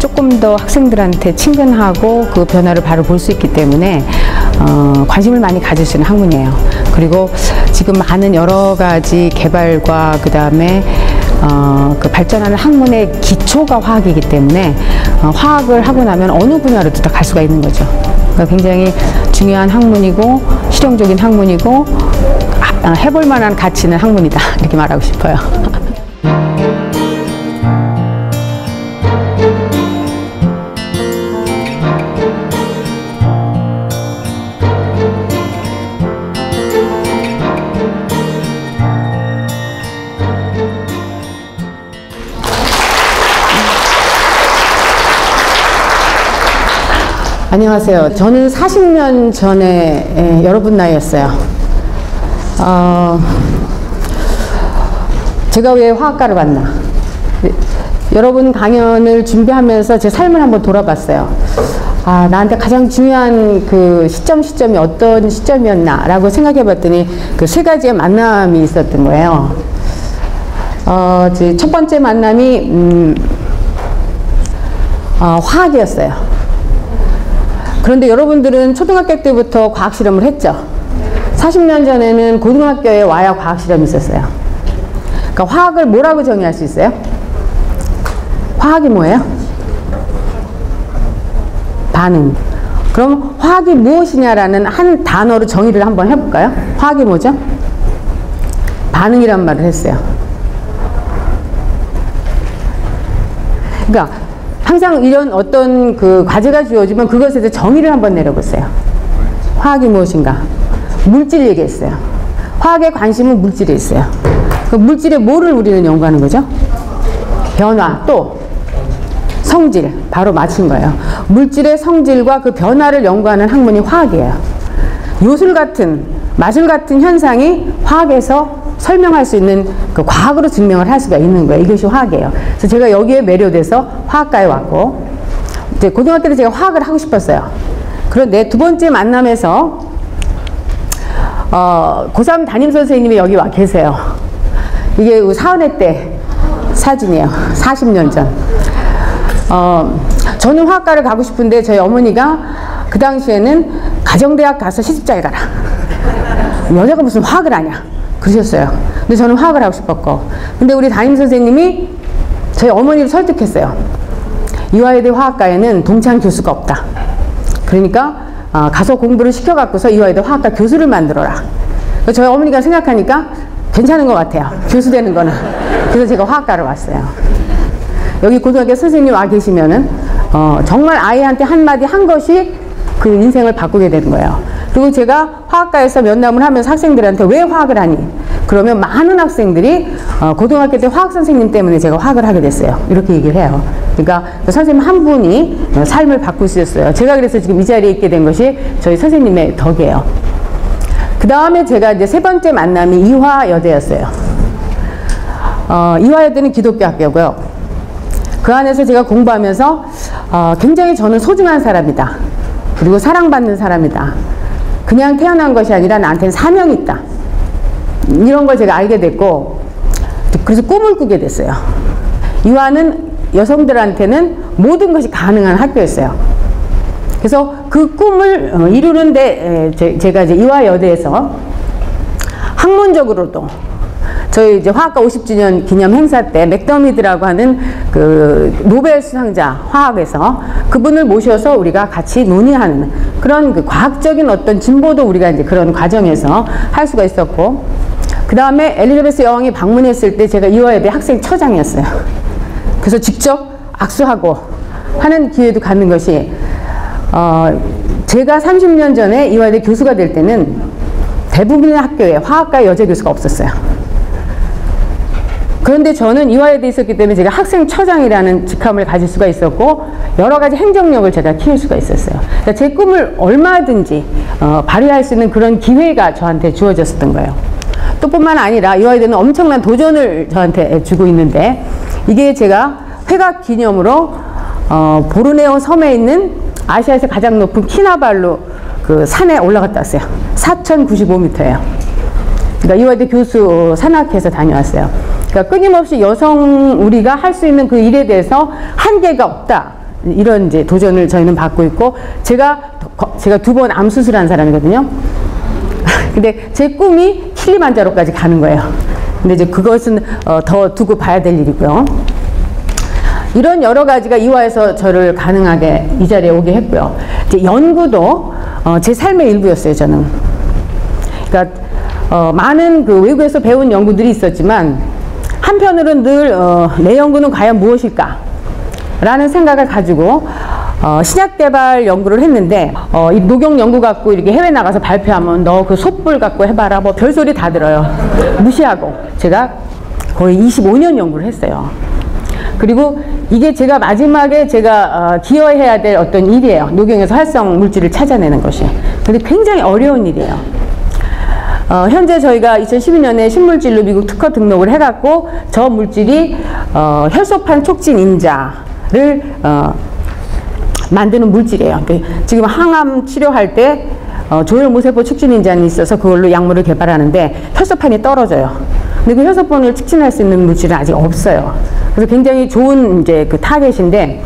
조금 더 학생들한테 친근하고 그 변화를 바로 볼 수 있기 때문에 관심을 많이 가질 수 있는 학문이에요. 그리고 지금 많은 여러 가지 개발과 그 다음에 그 발전하는 학문의 기초가 화학이기 때문에 화학을 하고 나면 어느 분야로도 다 갈 수가 있는 거죠. 그러니까 굉장히 중요한 학문이고 실용적인 학문이고 해볼 만한 가치 있는 학문이다 이렇게 말하고 싶어요. 안녕하세요. 저는 40년 전에 여러분 나이였어요. 제가 왜 화학과를 왔나? 여러분 강연을 준비하면서 제 삶을 한번 돌아봤어요. 나한테 가장 중요한 그 시점이 어떤 시점이었나 라고 생각해 봤더니 그 세 가지의 만남이 있었던 거예요. 첫 번째 만남이 화학이었어요. 그런데 여러분들은 초등학교 때부터 과학 실험을 했죠. 40년 전에는 고등학교에 와야 과학 실험이 있었어요. 그러니까 화학을 뭐라고 정의할 수 있어요? 화학이 뭐예요? 반응. 그럼 화학이 무엇이냐라는 한 단어로 정의를 한번 해볼까요? 화학이 뭐죠? 반응이란 말을 했어요. 그러니까 항상 이런 어떤 그 과제가 주어지면 그것에 대해서 정의를 한번 내려보세요. 화학이 무엇인가? 물질 얘기했어요. 화학의 관심은 물질에 있어요. 그 물질의 뭐를 우리는 연구하는 거죠? 변화, 또 성질, 바로 맞힌 거예요. 물질의 성질과 그 변화를 연구하는 학문이 화학이에요. 요술 같은, 마술 같은 현상이 화학에서 설명할 수 있는 그 과학으로 증명을 할 수가 있는 거예요. 이것이 화학이에요. 그래서 제가 여기에 매료돼서 화학과에 왔고, 이제 고등학교 때 제가 화학을 하고 싶었어요. 그런데 두 번째 만남에서 고3 담임 선생님이 여기 와 계세요. 이게 사은회 때 사진이에요. 40년 전. 저는 화학과를 가고 싶은데 저희 어머니가 그 당시에는 가정대학 가서 시집잘 가라. 여자가 무슨 화학을 하냐. 그러셨어요. 근데 저는 화학을 하고 싶었고. 근데 우리 담임 선생님이 저희 어머니를 설득했어요. 이화여대 화학과에는 동창 교수가 없다. 그러니까 가서 공부를 시켜갖고서 이화여대 화학과 교수를 만들어라. 저희 어머니가 생각하니까 괜찮은 것 같아요. 교수 되는 거는. 그래서 제가 화학과를 왔어요. 여기 고등학교 선생님 와 계시면은 정말 아이한테 한마디 한 것이 그 인생을 바꾸게 되는 거예요. 그리고 제가 화학과에서 면담을 하면서 학생들한테 왜 화학을 하니? 그러면 많은 학생들이 고등학교 때 화학 선생님 때문에 제가 화학을 하게 됐어요. 이렇게 얘기를 해요. 그러니까 그 선생님 한 분이 삶을 바꾸셨어요. 제가 그래서 지금 이 자리에 있게 된 것이 저희 선생님의 덕이에요. 그 다음에 제가 이제 세 번째 만남이 이화여대였어요. 이화여대는 기독교 학교고요. 그 안에서 제가 공부하면서 굉장히 저는 소중한 사람이다. 그리고 사랑받는 사람이다. 그냥 태어난 것이 아니라 나한테는 사명이 있다. 이런 걸 제가 알게 됐고, 그래서 꿈을 꾸게 됐어요. 이화는 여성들한테는 모든 것이 가능한 학교였어요. 그래서 그 꿈을 이루는데 제가 이제 이화여대에서 학문적으로도 저희 이제 화학과 50주년 기념 행사 때 맥더미드라고 하는 그 노벨 수상자 화학에서 그분을 모셔서 우리가 같이 논의하는 그런 그 과학적인 어떤 진보도 우리가 이제 그런 과정에서 할 수가 있었고, 그 다음에 엘리자베스 여왕이 방문했을 때 제가 이화여대 학생 처장이었어요. 그래서 직접 악수하고 하는 기회도 갖는 것이 제가 30년 전에 이화여대 교수가 될 때는 대부분의 학교에 화학과 여자 교수가 없었어요. 그런데 저는 이화여대에 있었기 때문에 제가 학생처장이라는 직함을 가질 수가 있었고 여러 가지 행정력을 제가 키울 수가 있었어요. 그러니까 제 꿈을 얼마든지 발휘할 수 있는 그런 기회가 저한테 주어졌었던 거예요. 또 뿐만 아니라 이화여대는 엄청난 도전을 저한테 주고 있는데, 이게 제가 회각 기념으로 보르네오 섬에 있는 아시아에서 가장 높은 키나발루 그 산에 올라갔다 왔어요. 4,095m예요. 그러니까 이화여대 교수 산악회에서 다녀왔어요. 그러니까 끊임없이 여성 우리가 할 수 있는 그 일에 대해서 한계가 없다. 이런 이제 도전을 저희는 받고 있고, 제가 2번 암 수술한 사람이거든요. 근데 제 꿈이 킬리만자로까지 가는 거예요. 근데 이제 그것은 더 두고 봐야 될 일이고요. 이런 여러 가지가 이화에서 저를 가능하게 이 자리에 오게 했고요. 이제 연구도 제 삶의 일부였어요, 저는. 그러니까 많은 그 외국에서 배운 연구들이 있었지만, 한편으로는 늘 내 연구는 과연 무엇일까? 라는 생각을 가지고 신약 개발 연구를 했는데, 이 녹용 연구 갖고 이렇게 해외 나가서 발표하면 너 그 솥불 갖고 해봐라, 뭐 별소리 다 들어요. 무시하고. 제가 거의 25년 연구를 했어요. 그리고 이게 제가 마지막에 제가 기여해야 될 어떤 일이에요. 녹용에서 활성 물질을 찾아내는 것이. 근데 굉장히 어려운 일이에요. 현재 저희가 2012년에 신물질로 미국 특허 등록을 해갖고, 저 물질이 혈소판 촉진 인자를 만드는 물질이에요. 지금 항암 치료할 때 조혈모세포 촉진 인자는 있어서 그걸로 약물을 개발하는데 혈소판이 떨어져요. 근데 그 혈소판을 촉진할 수 있는 물질은 아직 없어요. 그래서 굉장히 좋은 이제 그 타겟인데,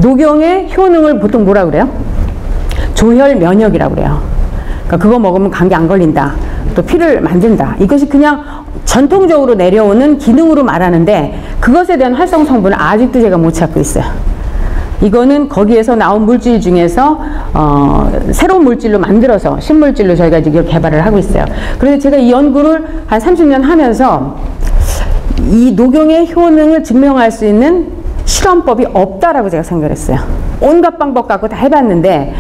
녹용의 효능을 보통 뭐라 그래요? 조혈 면역이라고 그래요. 그러니까 그거 먹으면 감기 안 걸린다. 또 피를 만든다. 이것이 그냥 전통적으로 내려오는 기능으로 말하는데, 그것에 대한 활성 성분을 아직도 제가 못 찾고 있어요. 이거는 거기에서 나온 물질 중에서 새로운 물질로 만들어서 신물질로 저희가 지금 개발을 하고 있어요. 그런데 제가 이 연구를 한 30년 하면서 이 녹용의 효능을 증명할 수 있는 실험법이 없다라고 제가 생각을 했어요. 온갖 방법 갖고 다 해봤는데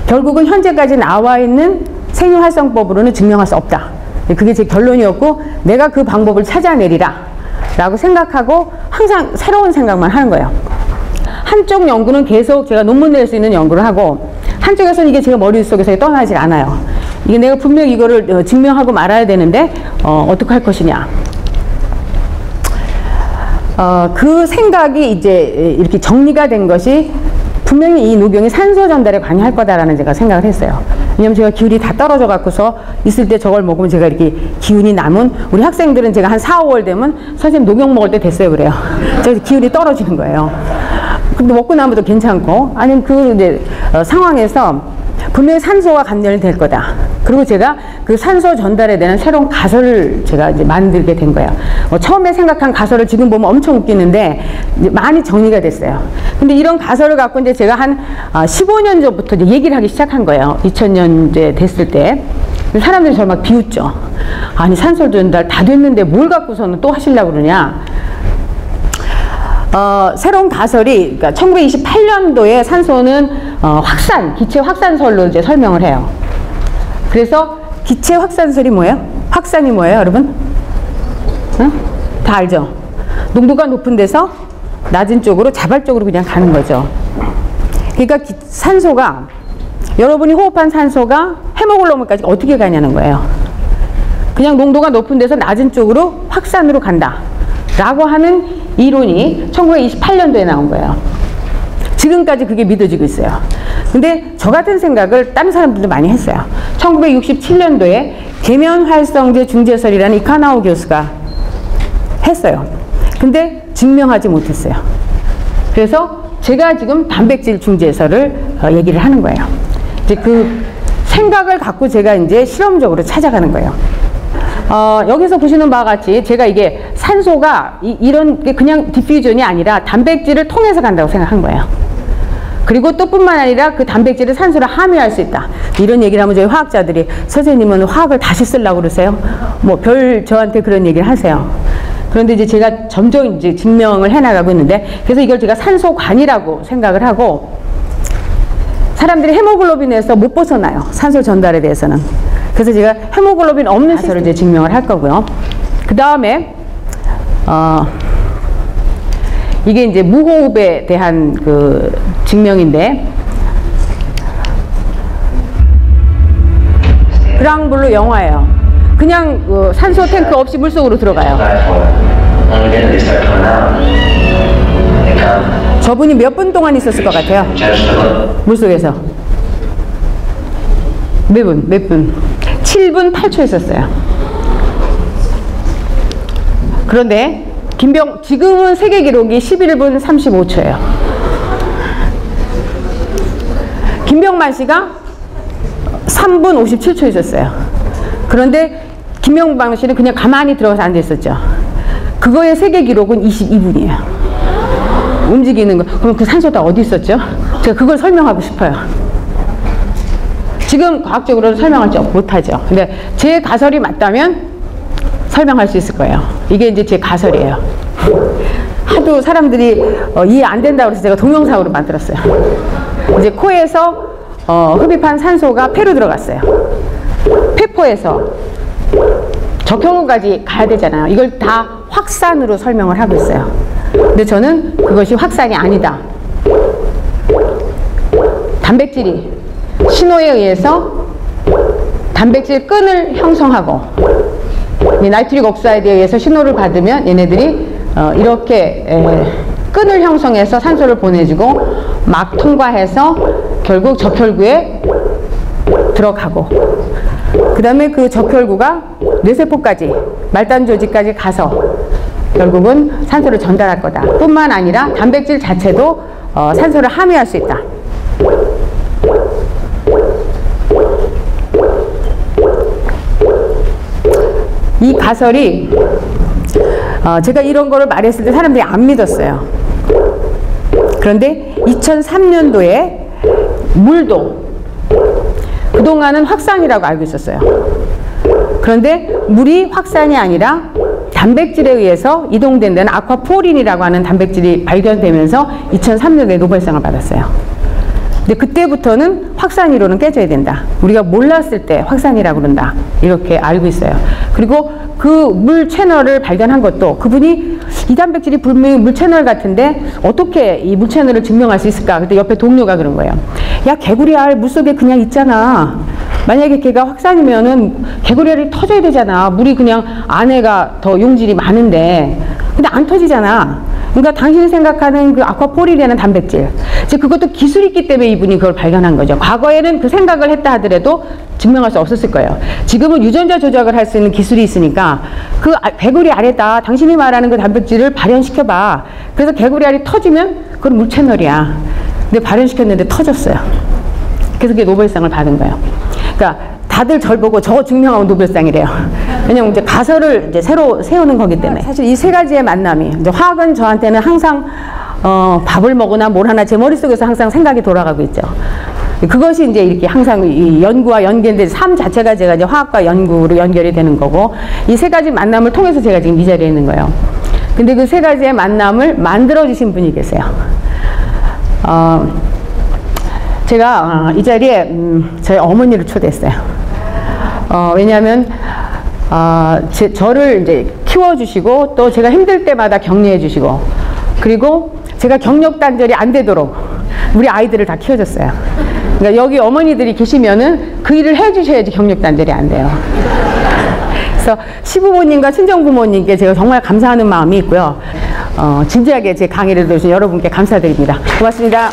결국은 현재까지 나와 있는 생유활성법으로는 증명할 수 없다. 그게 제 결론이었고, 내가 그 방법을 찾아내리라 라고 생각하고 항상 새로운 생각만 하는 거예요. 한쪽 연구는 계속 제가 논문 낼 수 있는 연구를 하고, 한쪽에서는 이게 제가 머릿속에서 떠나질 않아요. 이게 내가 분명히 이거를 증명하고 말아야 되는데 어떻게 할 것이냐. 그 생각이 이제 이렇게 정리가 된 것이, 분명히 이 녹용이 산소 전달에 관여할 거다라는 제가 생각을 했어요. 왜냐면 제가 기운이 다 떨어져 갖고서 있을 때 저걸 먹으면 제가 이렇게 기운이 남은, 우리 학생들은 제가 한 4, 5월 되면 선생님 녹용 먹을 때 됐어요 그래요. 제가 기운이 떨어지는 거예요. 근데 먹고 나면 또 괜찮고, 아니면 그 이제 상황에서 분명히 산소와 감염이 될 거다. 그리고 제가 그 산소 전달에 대한 새로운 가설을 제가 이제 만들게 된 거예요. 처음에 생각한 가설을 지금 보면 엄청 웃기는데 이제 많이 정리가 됐어요. 근데 이런 가설을 갖고 이제 제가 한 15년 전부터 이제 얘기를 하기 시작한 거예요. 2000년 이제 됐을 때. 사람들이 저를 막 비웃죠. 아니, 산소 전달 다 됐는데 뭘 갖고서는 또 하시려고 그러냐. 새로운 가설이, 그러니까 1928년도에 산소는 기체 확산설로 이제 설명을 해요. 그래서 기체 확산설이 뭐예요? 확산이 뭐예요, 여러분? 응? 다 알죠? 농도가 높은 데서 낮은 쪽으로 자발적으로 그냥 가는 거죠. 그러니까 산소가, 여러분이 호흡한 산소가 헤모글로빈까지 어떻게 가냐는 거예요. 그냥 농도가 높은 데서 낮은 쪽으로 확산으로 간다 라고 하는 이론이 1928년도에 나온 거예요. 지금까지 그게 믿어지고 있어요. 근데 저 같은 생각을 다른 사람들도 많이 했어요. 1967년도에 계면활성제 중재설이라는 이카나오 교수가 했어요. 근데 증명하지 못했어요. 그래서 제가 지금 단백질 중재설을 얘기를 하는 거예요. 이제 그 생각을 갖고 제가 이제 실험적으로 찾아가는 거예요. 여기서 보시는 바와 같이 제가 이게 산소가 이런 게 그냥 디퓨전이 아니라 단백질을 통해서 간다고 생각한 거예요. 그리고 또 뿐만 아니라 그 단백질을 산소를 함유할 수 있다. 이런 얘기를 하면 저희 화학자들이, 선생님은 화학을 다시 쓰려고 그러세요? 뭐 저한테 그런 얘기를 하세요. 그런데 이제 제가 점점 이제 증명을 해나가고 있는데, 그래서 이걸 제가 산소관이라고 생각을 하고, 사람들이 헤모글로빈에서 못 벗어나요. 산소 전달에 대해서는. 그래서 제가 헤모글로빈 없는 시스템을 이제 증명을 할 거고요. 그 다음에 이게 이제 무호흡에 대한 그 증명인데, 그랑블루 영화예요. 그냥 산소 탱크 없이 물속으로 들어가요. 저분이 몇 분 동안 있었을 것 같아요? 물속에서. 몇 분? 7분 8초 있었어요. 그런데 지금은 세계 기록이 11분 35초예요. 김병만 씨가 3분 57초 있었어요. 그런데 김병만 씨는 그냥 가만히 들어가서 앉아 있었죠. 그거의 세계 기록은 22분이에요. 움직이는 거. 그럼 그 산소가 어디 있었죠? 제가 그걸 설명하고 싶어요. 지금 과학적으로는 설명을 좀 못하죠. 근데 제 가설이 맞다면 설명할 수 있을 거예요. 이게 이제 제 가설이에요. 하도 사람들이 이해 안 된다고 해서 제가 동영상으로 만들었어요. 이제 코에서 흡입한 산소가 폐로 들어갔어요. 폐포에서 적혈구까지 가야 되잖아요. 이걸 다 확산으로 설명을 하고 있어요. 근데 저는 그것이 확산이 아니다. 단백질이 신호에 의해서 단백질 끈을 형성하고 나이트릭 옥사이드에 의해서 신호를 받으면 얘네들이 이렇게 끈을 형성해서 산소를 보내주고 막 통과해서 결국 적혈구에 들어가고, 그 다음에 그 적혈구가 뇌세포까지 말단 조직까지 가서 결국은 산소를 전달할 거다. 뿐만 아니라 단백질 자체도 산소를 함유할 수 있다. 이 가설이 제가 이런 거를 말했을 때 사람들이 안 믿었어요. 그런데 2003년도에 물도 그동안은 확산이라고 알고 있었어요. 그런데 물이 확산이 아니라 단백질에 의해서 이동된 데는 아쿠아포린이라고 하는 단백질이 발견되면서 2003년에 노벨상을 받았어요. 근데 그때부터는 확산이론은 깨져야 된다. 우리가 몰랐을 때 확산이라고 그런다. 이렇게 알고 있어요. 그리고 그 물 채널을 발견한 것도 그분이 이 단백질이 분명히 물 채널 같은데 어떻게 이 물 채널을 증명할 수 있을까? 그때 옆에 동료가 그런 거예요. 야, 개구리알 물속에 그냥 있잖아. 만약에 걔가 확산이면은 개구리알이 터져야 되잖아. 물이 그냥 안에가 더 용질이 많은데. 근데 안 터지잖아. 그러니까 당신이 생각하는 그 아쿠아포린이라는 단백질, 즉 그것도 기술이 있기 때문에 이분이 그걸 발견한 거죠. 과거에는 그 생각을 했다 하더라도 증명할 수 없었을 거예요. 지금은 유전자 조작을 할 수 있는 기술이 있으니까 그 개구리 알에다 당신이 말하는 그 단백질을 발현시켜봐. 그래서 개구리 알이 터지면 그건 물 채널이야. 근데 발현시켰는데 터졌어요. 그래서 그게 노벨상을 받은 거예요. 그러니까 다들 절 보고 저거 증명하고 노벨상이래요. 왜냐면 이제 가설을 이제 새로 세우는 거기 때문에. 사실 이 세 가지의 만남이, 이제 화학은 저한테는 항상 밥을 먹으나 뭘 하나 제 머릿속에서 항상 생각이 돌아가고 있죠. 그것이 이제 이렇게 항상 이 연구와 연계인데 삶 자체가 제가 이제 화학과 연구로 연결이 되는 거고, 이 세 가지 만남을 통해서 제가 지금 이 자리에 있는 거예요. 근데 그 세 가지의 만남을 만들어주신 분이 계세요. 제가 이 자리에 저희 어머니를 초대했어요. 왜냐하면 저를 이제 키워주시고 또 제가 힘들 때마다 격려해 주시고, 그리고 제가 경력 단절이 안 되도록 우리 아이들을 다 키워줬어요. 그러니까 여기 어머니들이 계시면은 그 일을 해 주셔야지 경력 단절이 안 돼요. 그래서 시부모님과 친정부모님께 제가 정말 감사하는 마음이 있고요. 진지하게 제 강의를 들으신 여러분께 감사드립니다. 고맙습니다.